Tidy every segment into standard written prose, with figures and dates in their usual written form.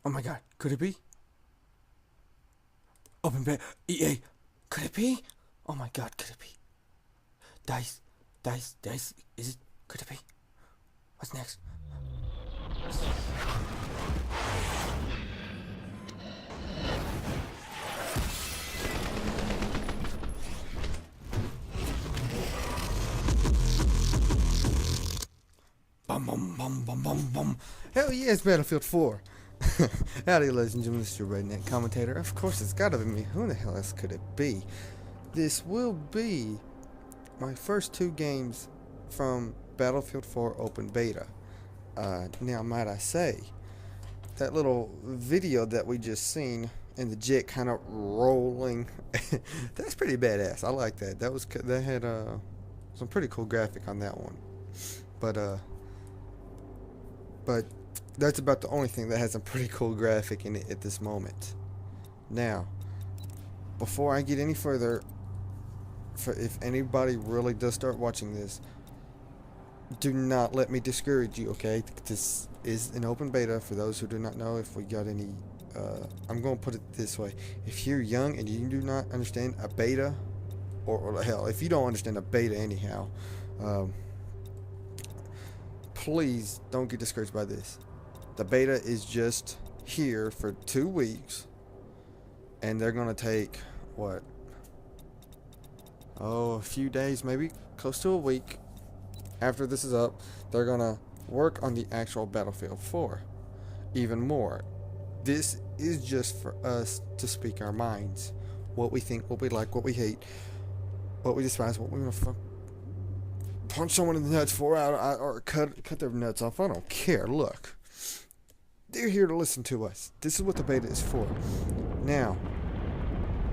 Oh my god, could it be? Open Beta, EA, could it be? Oh my god, could it be? Dice, is it? Could it be? What's next? Bum bum bum bum bum bum. Hell yeah, it's Battlefield 4. Howdy, ladies and gentlemen, this is your redneck commentator. Of course, it's gotta be me. Who in the hell else could it be? This will be my first 2 games from Battlefield 4 Open Beta. Now, might I say, that little video that we just seen and the jet kind of rolling, that's pretty badass. I like that. That had some pretty cool graphic on that one. But that's about the only thing that has a pretty cool graphic in it at this moment. Now, before I get any further, if anybody really does start watching this, do not let me discourage you, okay? This is an open beta. For those who do not know, if we got any, I'm going to put it this way. If you're young and you do not understand a beta, or hell, if you don't understand a beta anyhow, please don't get discouraged by this. The beta is just here for 2 weeks, and they're going to take, what? Oh, a few days, maybe close to a week. After this is up, they're gonna work on the actual Battlefield 4 even more. This is just for us to speak our minds, what we think, what we like, what we hate, what we despise, what we want to punch someone in the nuts for, or cut their nuts off. I don't care. Look, they're here to listen to us. This is what the beta is for. Now,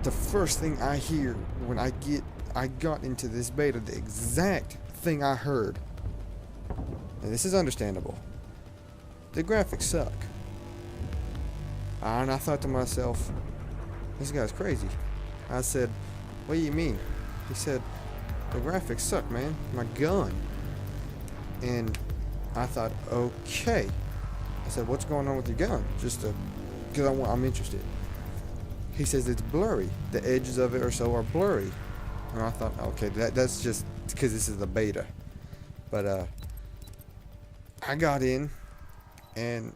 the first thing I hear when I got into this beta, the exact thing I heard, and this is understandable, the graphics suck. And I thought to myself, this guy's crazy. I said, what do you mean? He said, the graphics suck, man. My gun. And I thought, okay. I said, what's going on with your gun? Just because I'm interested. He says it's blurry. The edges of it or so are blurry. And I thought, okay, that's just because this is the beta. But I got in, and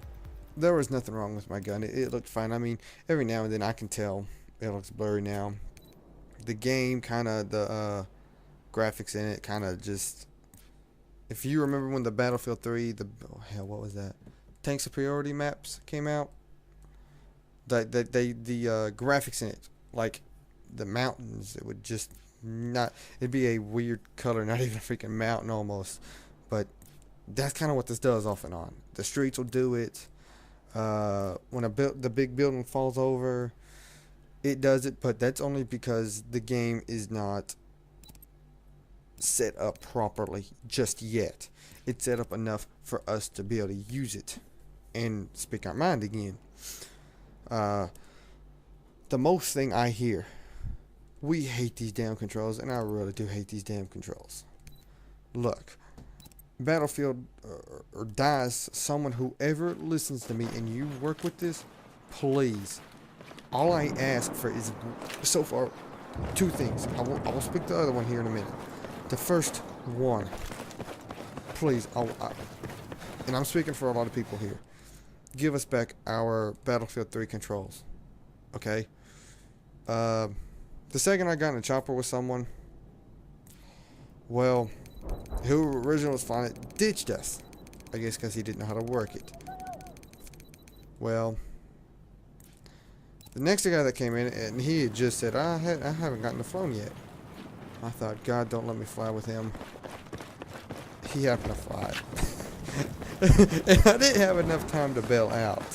there was nothing wrong with my gun. It looked fine. I mean, every now and then I can tell it looks blurry now. The game kind of, the graphics in it kind of just, if you remember when the Battlefield 3, what was that? Tank Superiority maps came out. The graphics in it, like the mountains, it would just it'd be a weird color, not even a freaking mountain almost. But that's kind of what this does off and on. The streets will do it. When the big building falls over, it does it, but that's only because the game is not set up properly just yet. It's set up enough for us to be able to use it and speak our mind again. The most thing I hear, we hate these damn controls, and I really do hate these damn controls. Look, Battlefield or DICE, someone whoever listens to me and you work with this, please, all I ask for is, so far, 2 things. I will speak the other one here in a minute. The first one, please, and I'm speaking for a lot of people here, give us back our Battlefield 3 controls. Okay? The second I got in a chopper with someone, well, who originally was fine, ditched us. I guess because he didn't know how to work it. Well, the next guy that came in, and he had just said, I haven't gotten the phone yet. I thought, God, don't let me fly with him. He happened to fly. And I didn't have enough time to bail out.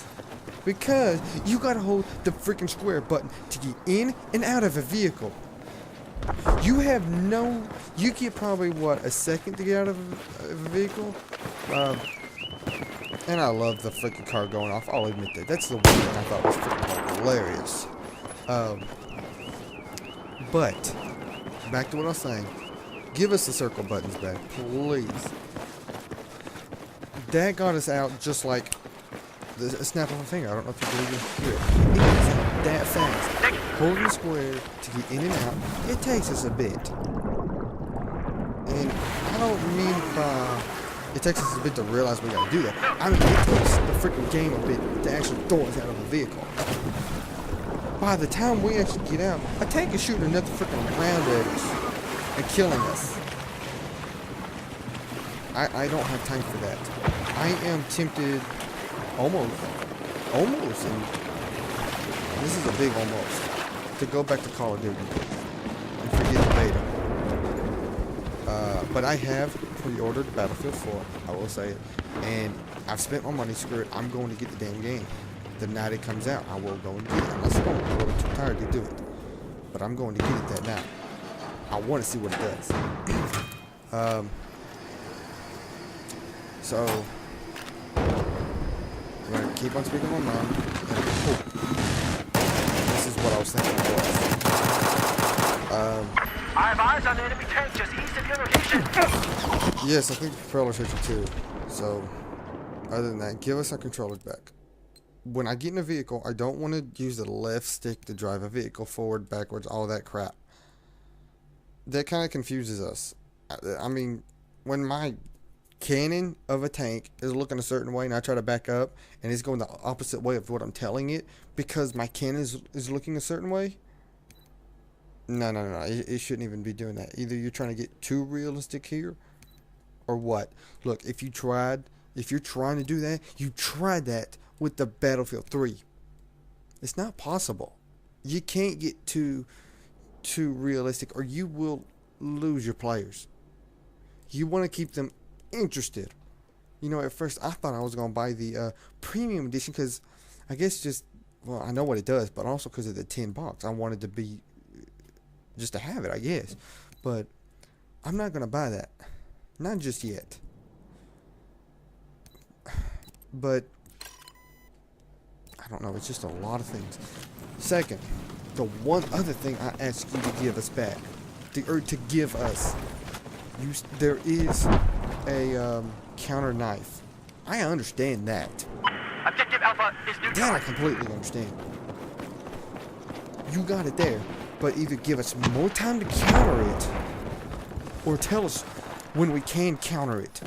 Because you gotta hold the freaking square button to get in and out of a vehicle. You get probably, what, a second to get out of a vehicle? And I love the freaking car going off, I'll admit that. That's the one thing I thought was freaking hilarious. But, back to what I was saying. Give us the circle buttons back, please. That got us out just like a snap of a finger. I don't know if you can even hear it. It is that fast. Holding square to get in and out, it takes us a bit. And I don't mean by it takes us a bit to realize we gotta do that. I mean, it takes the freaking game a bit to actually throw us out of the vehicle. By the time we actually get out, a tank is shooting another freaking round at us and killing us. I don't have time for that. I am tempted almost, and this is a big almost, to go back to Call of Duty and forget the beta. But I have pre-ordered Battlefield 4, I will say it, and I've spent my money, screw it, I'm going to get the damn game. The night it comes out, I will go and get it, unless I'm a little too tired to do it. But I'm going to get it that night. I want to see what it does. So, I'm going to keep on speaking my mind. This is what I was thinking it was. I have eyes on the enemy tank just east of your location. Yes, I think the propeller's hit you too. So, other than that, give us our controllers back. When I get in a vehicle, I don't want to use the left stick to drive a vehicle forward, backwards, all that crap. That kind of confuses us. I mean, when my cannon of a tank is looking a certain way and I try to back up and it's going the opposite way of what I'm telling it because my cannon is looking a certain way. No. It shouldn't even be doing that. Either you're trying to get too realistic here or what. Look, if you're trying to do that, you tried that with the Battlefield 3. It's not possible. You can't get too realistic or you will lose your players. You want to keep them interested. You know, at first I thought I was going to buy the premium edition because I guess I know what it does, but also because of the $10. I wanted to be just to have it, I guess. But I'm not going to buy that. Not just yet. But I don't know, it's just a lot of things. Second, the one other thing I ask you to give us back, to give us, there is a counter knife. I understand that. Objective Alpha is neutral. That I completely understand. You got it there, but either give us more time to counter it, or tell us when we can counter it.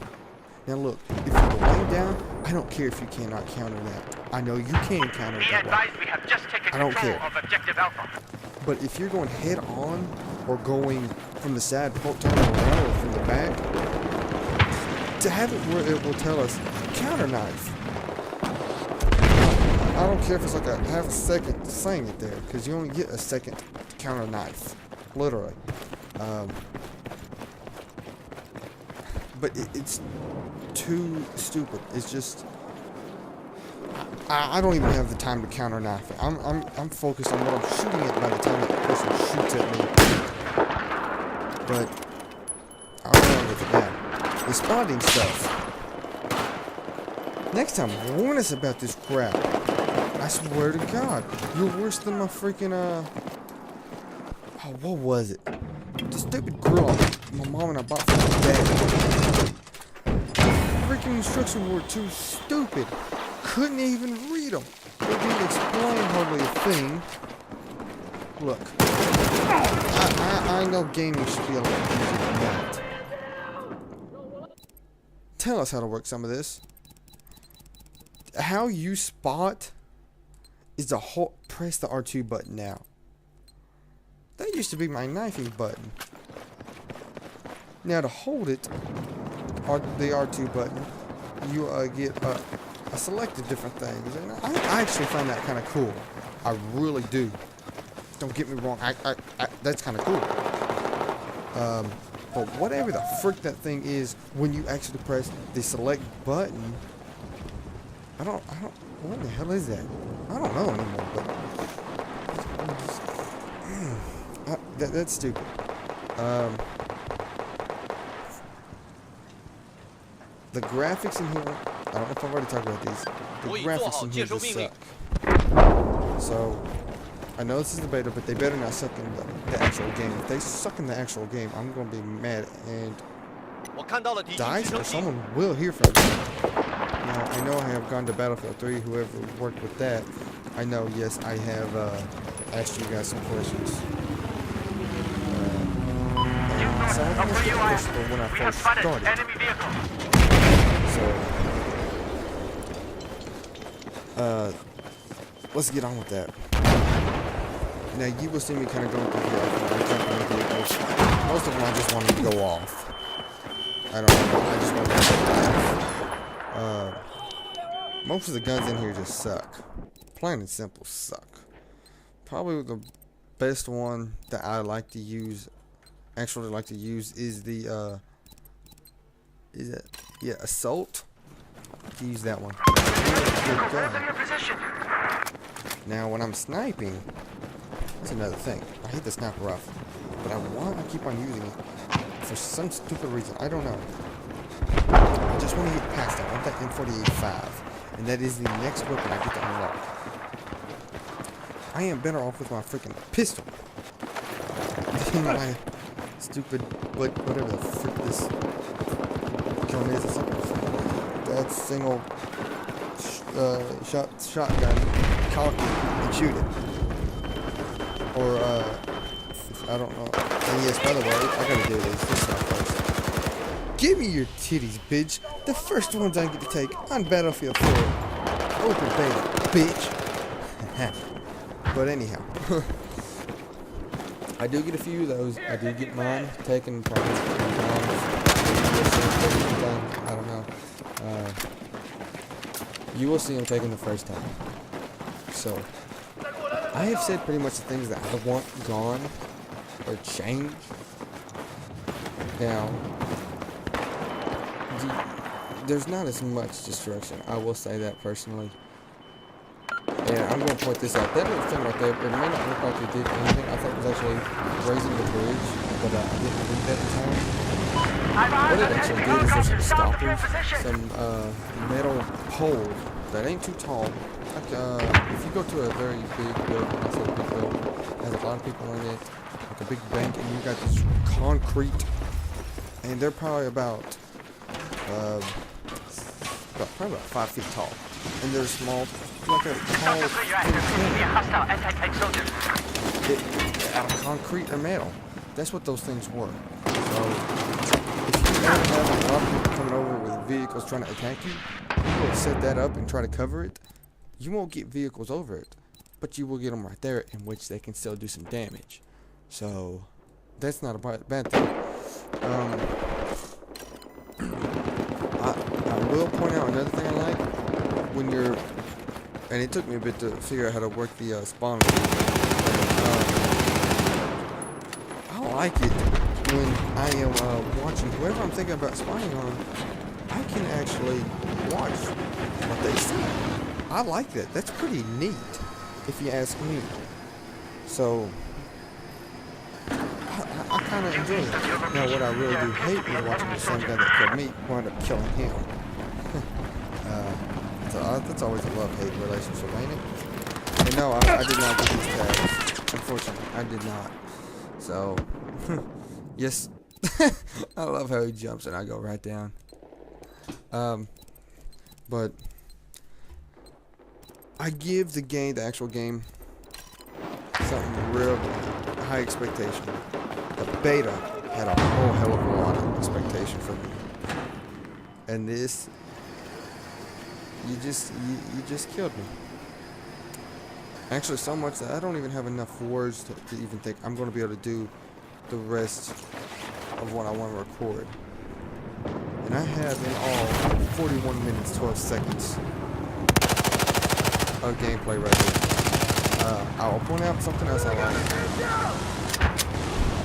Now look, if you're laying down, I don't care if you cannot counter that. I know you can counter it that way. We have just taken I don't control care. of Objective Alpha. But if you're going head on, or going from the side, turning around, or from the back, to have it where it will tell us counter knife. I don't care if it's like a half a second saying it there, because you only get a second to counter knife, literally. But it's too stupid. It's just I don't even have the time to counter knife it. I'm focused on what I'm shooting at by the time that person shoots at me. But I'll go on with it now. The spotting stuff. Next time, warn us about this crap. I swear to God, you're worse than my freaking what was it? The stupid grill my mom and I bought for my dad. Freaking instructions were too stupid. Couldn't even read them. They didn't explain hardly a thing. Look, I know gaming should be a lot easier than that. Tell us how to work some of this. How you spot is to press the R2 button now. That used to be my knifing button. Now to hold it, the R2 button, you get a select of different things, and I actually find that kind of cool. I really do. Don't get me wrong. That's kind of cool. But whatever the frick that thing is, when you actually press the select button, what the hell is that? I don't know anymore. But that's stupid. The graphics in here, I don't know if I've already talked about these. The graphics in here just suck. So, I know this is the beta, but they better not suck in the actual game. If they suck in the actual game, I'm going to be mad. And DICE or someone will hear from me. Now, I know I have gone to Battlefield 3. Whoever worked with that, I know. Yes, I have asked you guys some questions. Some of them was difficult when I We have first spotted started. enemy vehicle. So, let's get on with that. Now, you will see me kind of going through here. I'm jumping in vehicles. Most of them I just want them to go off. I don't know. I just want them to go off. Most of the guns in here just suck. Plain and simple suck. Probably the best one that I like to use, actually like to use, is the, Assault. Use that one. Good gun. Your position. Now, when I'm sniping, that's another thing. I hate the sniper rifle, but I want to keep on using it for some stupid reason. I don't know. I just want to get past that. I want that M48-5, and that is the next weapon I get to unlock. I am better off with my freaking pistol than my stupid, whatever the frick this gun is. It's like that single shotgun, cock it and shoot it. Or, I don't know. And yes, by the way, I gotta do this. This is not first. Give me your titties, bitch. The first ones I get to take on Battlefield 4 Open Beta, bitch. But anyhow, I do get a few of those. I do get mine taken probably times. I don't know. You will see them taken the first time. So, I have said pretty much the things that I want gone or changed. Now, there's not as much destruction. I will say that personally. And I'm going to point this out. That little thing right there, it may not look like it did anything. I thought it was actually raising the bridge, but I didn't read that in time. What it actually did is there's some stoppers, some metal pole that ain't too tall. Like, if you go to a very big building, I say a big building, has a lot of people in it, like a big bank, and you got this concrete, and they're probably about 5 feet tall, and they're small, like a tall out of concrete or metal. That's what those things were. So, if you ever have a lot of people coming over with vehicles trying to attack you, you will set that up and try to cover it. You won't get vehicles over it, but you will get them right there, in which they can still do some damage. So, that's not a bad thing. I will point out another thing I like. When you're, and it took me a bit to figure out how to work the spawn. I like it when I am watching whoever I'm thinking about spawning on. I can actually watch what they see. I like that. That's pretty neat, if you ask me. So, I kind of enjoy it. Now, what I really do hate is watching the same guy that killed me wind up killing him. That's always a love-hate relationship, ain't it? And no, I did not get these tags. Unfortunately, I did not. So, yes. I love how he jumps and I go right down. But I give the game, the actual game, something real high expectation. The beta had a whole hell of a lot of expectation for me, and this, you just killed me. Actually, so much that I don't even have enough words to even think I'm going to be able to do the rest of what I want to record. And I have in all 41 minutes 12 seconds of gameplay right here. I'll point out something else I like,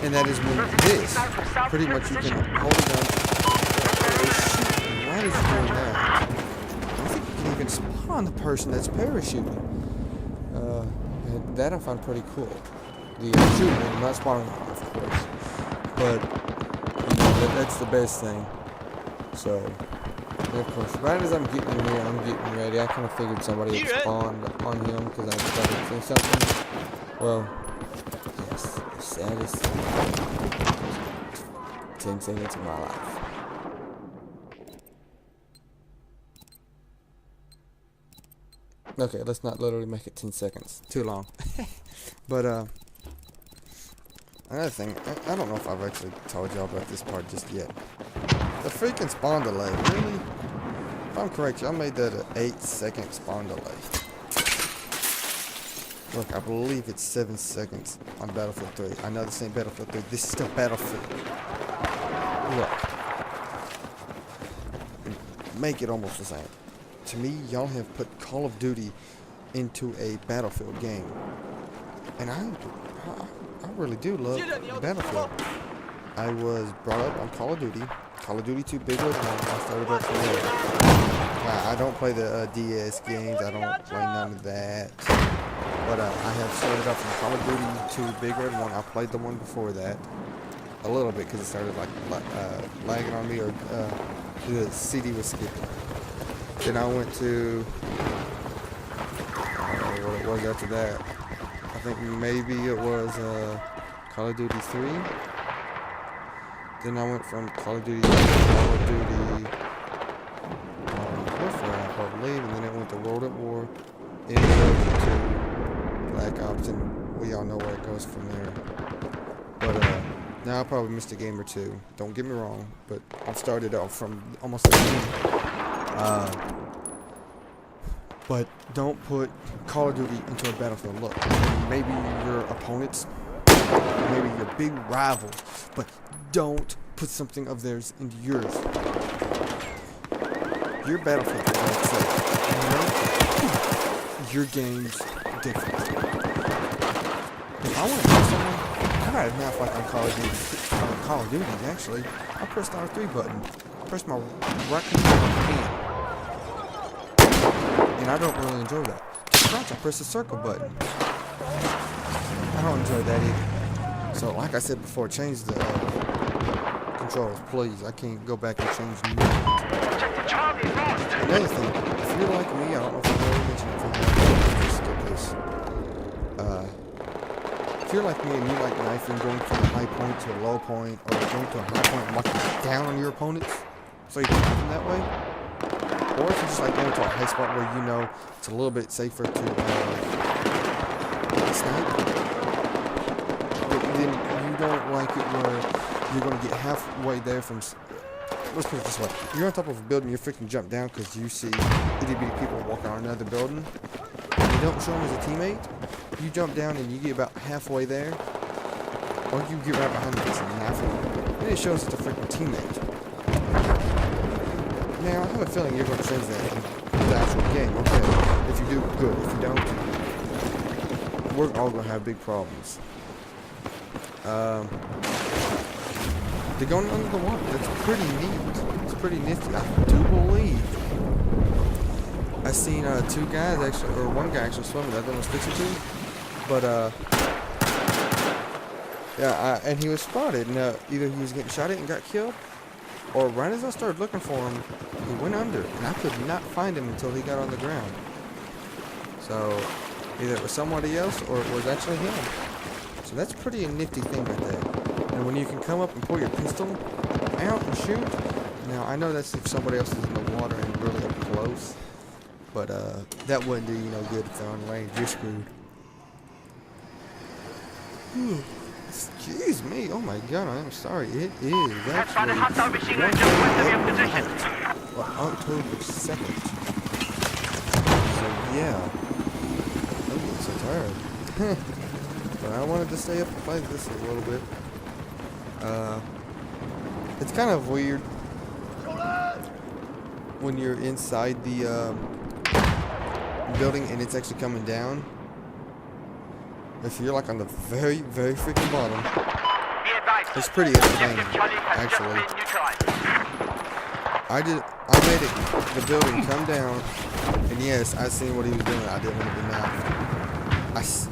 and that is when this, pretty much you can hold it down, and right as you're doing that, I think you can even spawn the person that's parachuting. And that I found pretty cool. The shooting, not spawning, of course, but that's the best thing. So, and of course, right as I'm getting in here, I'm getting ready. I kind of figured somebody had spawned on him because I started to say something. Well, yes, the saddest 10 seconds of my life. Okay, let's not literally make it 10 seconds. Too long. But, another thing, I don't know if I've actually told y'all about this part just yet. The freaking spawn delay, really? If I'm correct, y'all made that an 8-second spawn delay. Look, I believe it's 7 seconds on Battlefield 3. I know this ain't Battlefield 3. This is still Battlefield. Look. Make it almost the same. To me, y'all have put Call of Duty into a Battlefield game. And I really do love Battlefield. I was brought up on Call of Duty 2 Big Red 1. I started up from there. I don't play the DS games. I don't play none of that. But I have started up from Call of Duty 2 Big Red 1. I played the one before that a little bit because it started like lagging on me, or the CD was skipping. Then I went to what it was after that. I think maybe it was Call of Duty 3. Then I went from Call of Duty to Call of Duty Warfare, I believe, and then it went to World at War, and it goes to Black Ops, and we all know where it goes from there. But now I probably missed a game or two. Don't get me wrong, but I've started off from almost the beginning. But don't put Call of Duty into a Battlefield. Look, maybe your opponents, maybe your big rivals, but don't put something of theirs into yours. Your Battlefield, let's say, your game's different. If I want to play someone, I got enough like on Call of Duty, actually. I press the R3 button. I press my right hand. And I don't really enjoy that. To crouch, I press the circle button. I don't enjoy that either. So, like I said before, change the controls, please. I can't go back and change nothing. Another thing, if you're like me, I don't know if I've already mentioned it, just skip this. If you're like me and you like knifing, going from a high point to a low point, or going to a high point and locking down on your opponents, so you can hit them that way, or if you just like going to a high spot where you know it's a little bit safer to snipe, then you don't like it where you're going to get halfway there from... Let's put it this way. You're on top of a building, you freaking jump down because you see itty-bitty people walking on another building. You don't show them as a teammate. You jump down and you get about halfway there, or you get right behind the person and halfway. Then it shows it's a freaking teammate. Now, I have a feeling you're going to change that in the actual game. Okay, if you do, good. If you don't, we're all going to have big problems. They're going under the water. That's pretty neat. It's pretty nifty. I do believe I seen two guys actually, or one guy actually swimming. The other one was fixing to. But yeah, and he was spotted. And either he was getting shot at and got killed, or right as I started looking for him, he went under, and I could not find him until he got on the ground. So either it was somebody else, or it was actually him. So that's pretty a nifty thing right there. And when you can come up and pull your pistol out and shoot. Now, I know that's if somebody else is in the water and really up close. But that wouldn't do you no good if they're on range. You're screwed. Excuse me. Oh my god, I am sorry. It is actually October 2nd. So yeah. I'm getting so tired. But I wanted to stay up and play this a little bit. It's kind of weird when you're inside the building and it's actually coming down. If you're like on the very, very freaking bottom, it's pretty entertaining, actually. I made it, the building come down, and yes, I seen what he was doing. I didn't want to be knifed.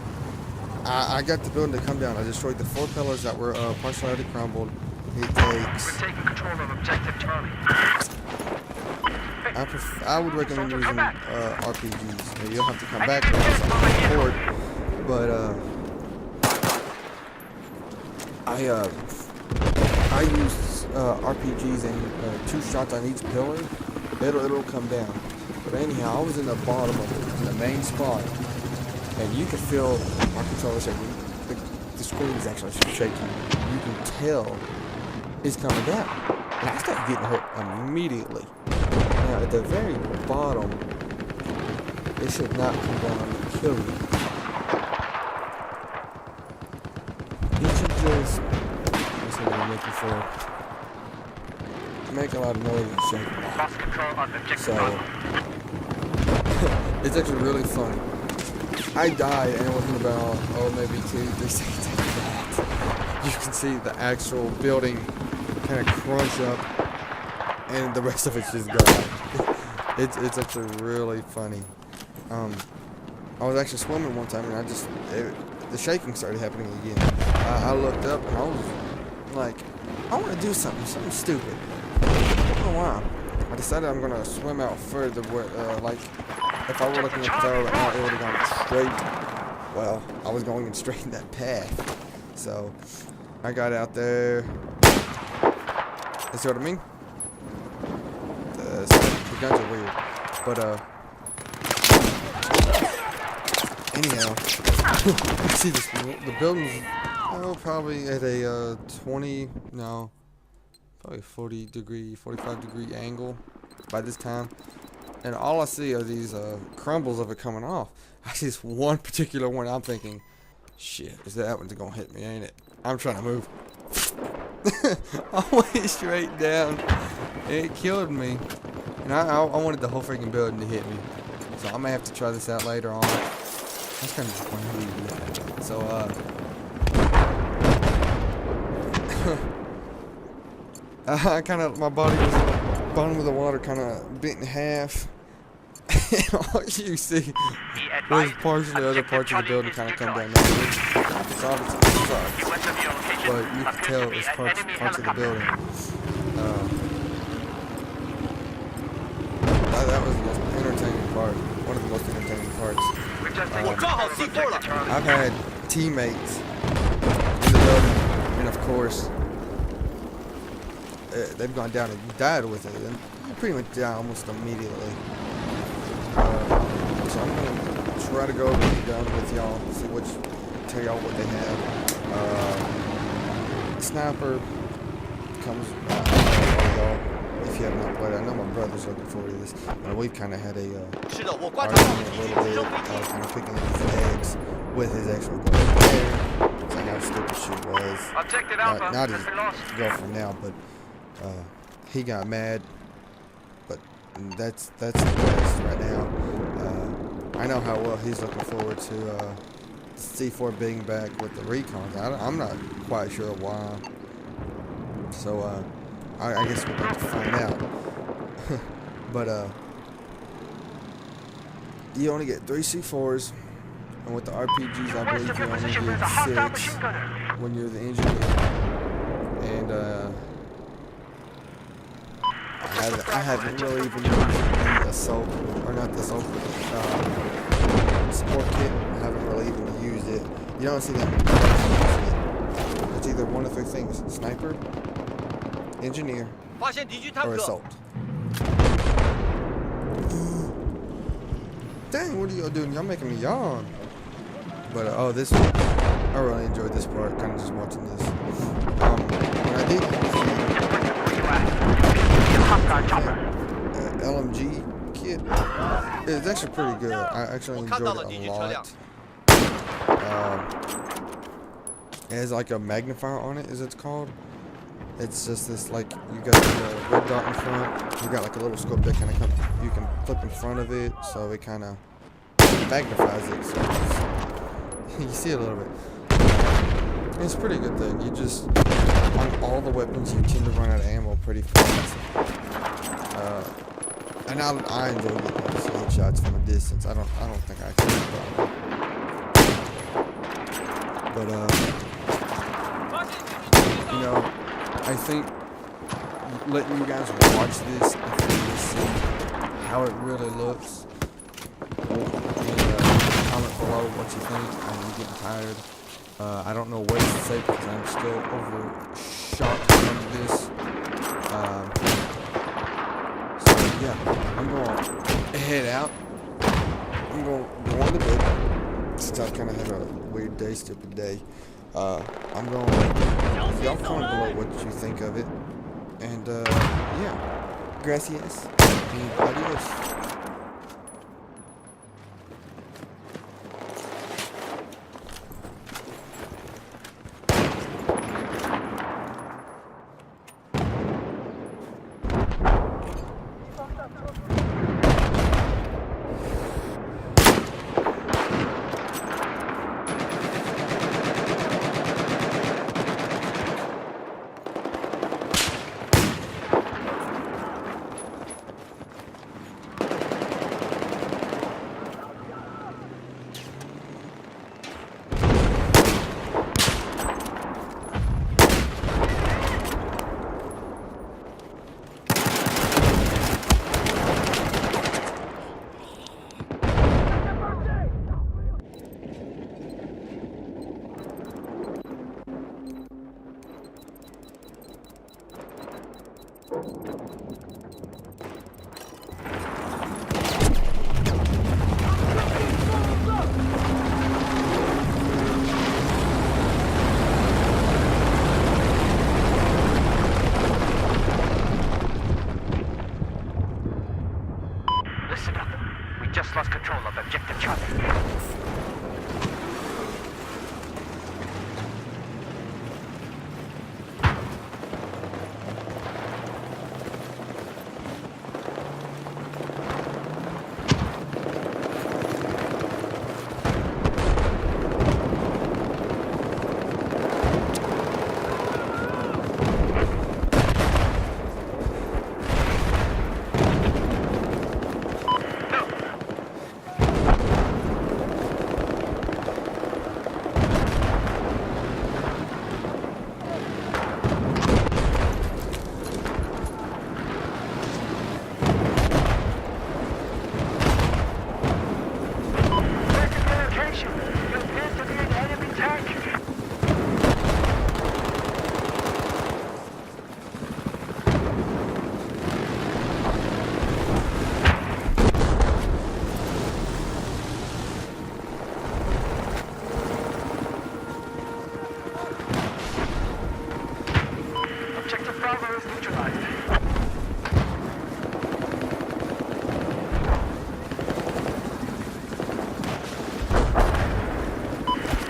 I got the building to come down. I destroyed the 4 pillars that were partially crumbled. It takes... We're taking control of objective Charlie. I would recommend using RPGs. Now, you'll have to come back to support, but I used RPGs and 2 shots on each pillar. It'll come down. But anyhow, I was in the bottom of it, in the main spot, and you can feel my controller shaking. The screen is actually shaking. You can tell it's coming down. And I started getting hurt immediately. Now, at the very bottom, it should not come down and kill you. It should just, what's what I'm looking for, make a lot of noise and shake. So, it's actually really funny. I died and within about, maybe 2-3 seconds after that, you can see the actual building kind of crunch up and the rest of it's just gone. It's actually really funny. I was actually swimming one time and the shaking started happening again. I looked up and I was like, I want to do something stupid. I don't know why. I decided I'm gonna swim out further where, like, if I were looking at the tower right now, it would have gone straight. Well, I was going straight in that path. So, I got out there. You see what I mean? The guns are weird. But, anyhow, see this, the building's, probably at a, probably 45 degree angle by this time. And all I see are these crumbles of it coming off. I see this one particular one. I'm thinking, shit, is that one's gonna hit me, ain't it? I'm trying to move. I went straight down. It killed me. And I wanted the whole freaking building to hit me. So I may have to try this out later on. That's kind of disappointing. So, my body was at the bottom of the water, kind of bent in half. And all you see was partially other parts of the building kind of come down. It's obviously sucks, but you can tell it's parts of the building. That was the most entertaining part. One of the most entertaining parts. I've had teammates in the building, and of course, they've gone down and died with it, and you pretty much die almost immediately. So I'm gonna try to go over the gun with y'all, tell y'all what they have. Sniper comes. Y'all, if you have not played, I know my brother's looking forward to this. We've kind of had a argument a little bit. Kind of picking his eggs with his actual girlfriend. Like how stupid she was. Not his girlfriend now, but he got mad. But that's the best right now. I know how well he's looking forward to C4 being back with the recons. I'm not quite sure why. So I guess we're going to find out. But you only get 3 C4s, and with the RPGs, I believe you only get 6 when you're the engineer. And I haven't really even used the assault, or not the assault, support kit. I haven't really even used it. You don't see that many people use it. It's either one of 3 things: sniper, engineer, or assault. Dang, what are y'all doing? Y'all making me yawn. But this one, I really enjoyed this part. Kind of just watching this. When I did LMG kit, it's actually pretty good. I actually enjoyed it a lot. It has like a magnifier on it, as it's called. It's just this, like, you got the red dot in front. You got like a little scope that kind of you can flip in front of it, so it kind of magnifies it. So you see a little bit. It's a pretty good thing. You just, on all the weapons, you tend to run out of ammo pretty fast. And I enjoy getting those headshots from a distance. I don't think I can. But you know, I think letting you guys watch this and see how it really looks. And comment below what you think. I'm getting tired. I don't know what to say because I'm still overshot from this. So yeah, I'm going to head out. I'm going to go on to bed. Since I've kind of had a weird day, stupid day. I'm going to... Y'all comment below what you think of it. And, yeah. Gracias. And adios. just lost control of Objective Charlie.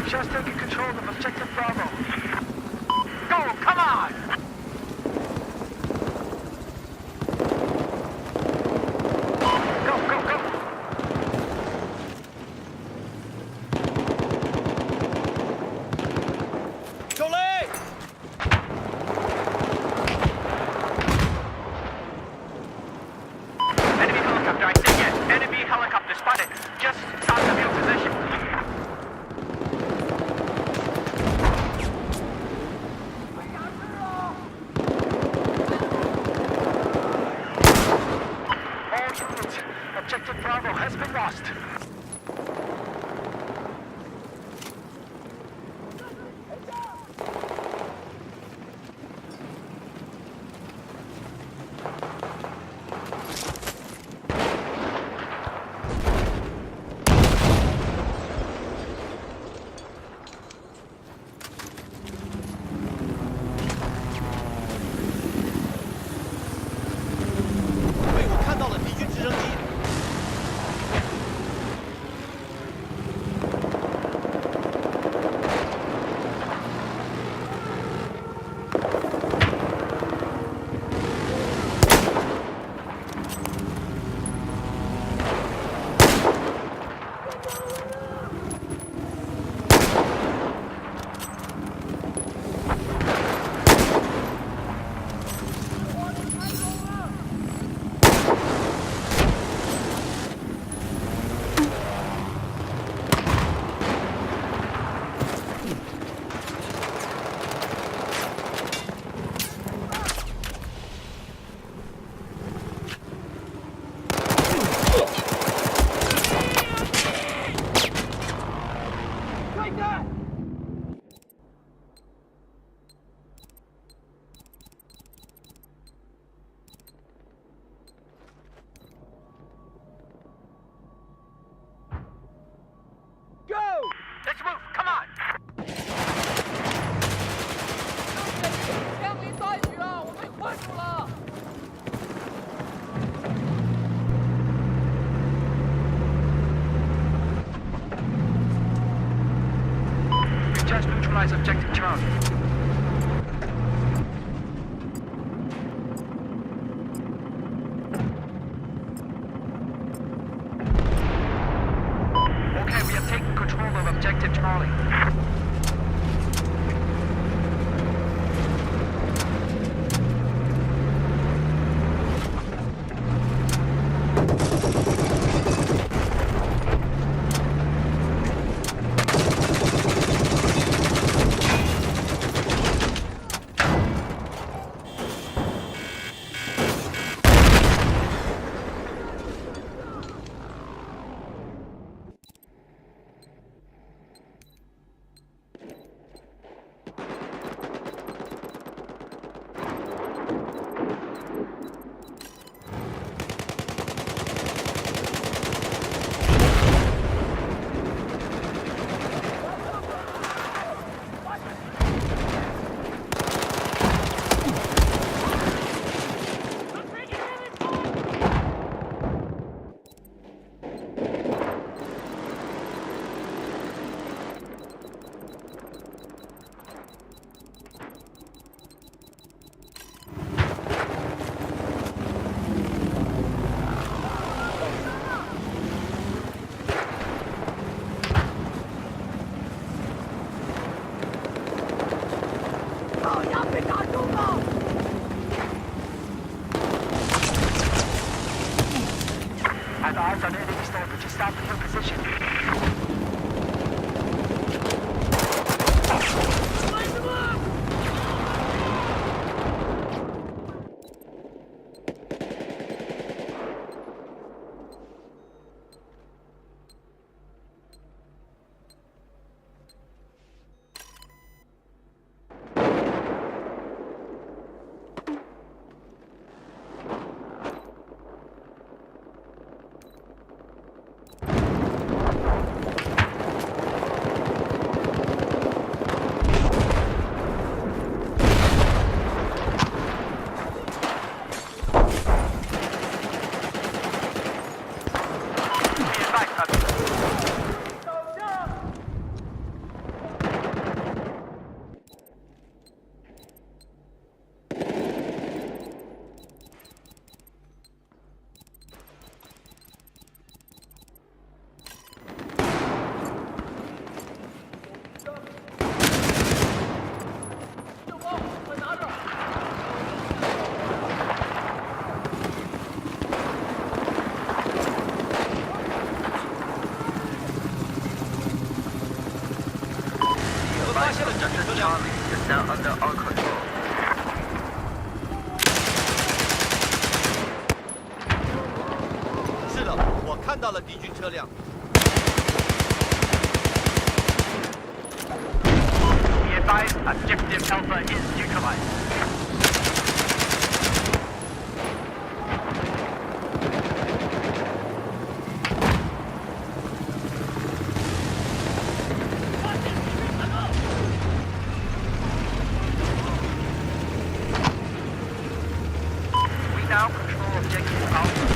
Just taking control of Objective Bravo. Go, come on! Go, go, go! Jolie! Enemy helicopter, I see it. Enemy helicopter spotted. Just south of your position. Objective Bravo has been lost. just neutralize objective Charlie. Okay, we have taken control of objective Charlie. Have eyes on enemy store, but just stop in your position. Charlie is now under our control. 是的，我看到了敌军车辆。 Be advised, objective Alpha is neutralized. We now control objective Alpha.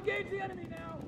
engage the enemy now!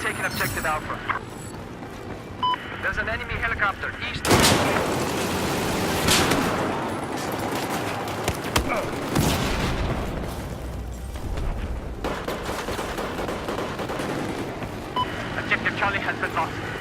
Taking objective Alpha. There's an enemy helicopter east. Objective Charlie has been lost.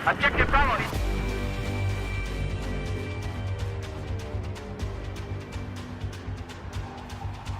Objective Bravo is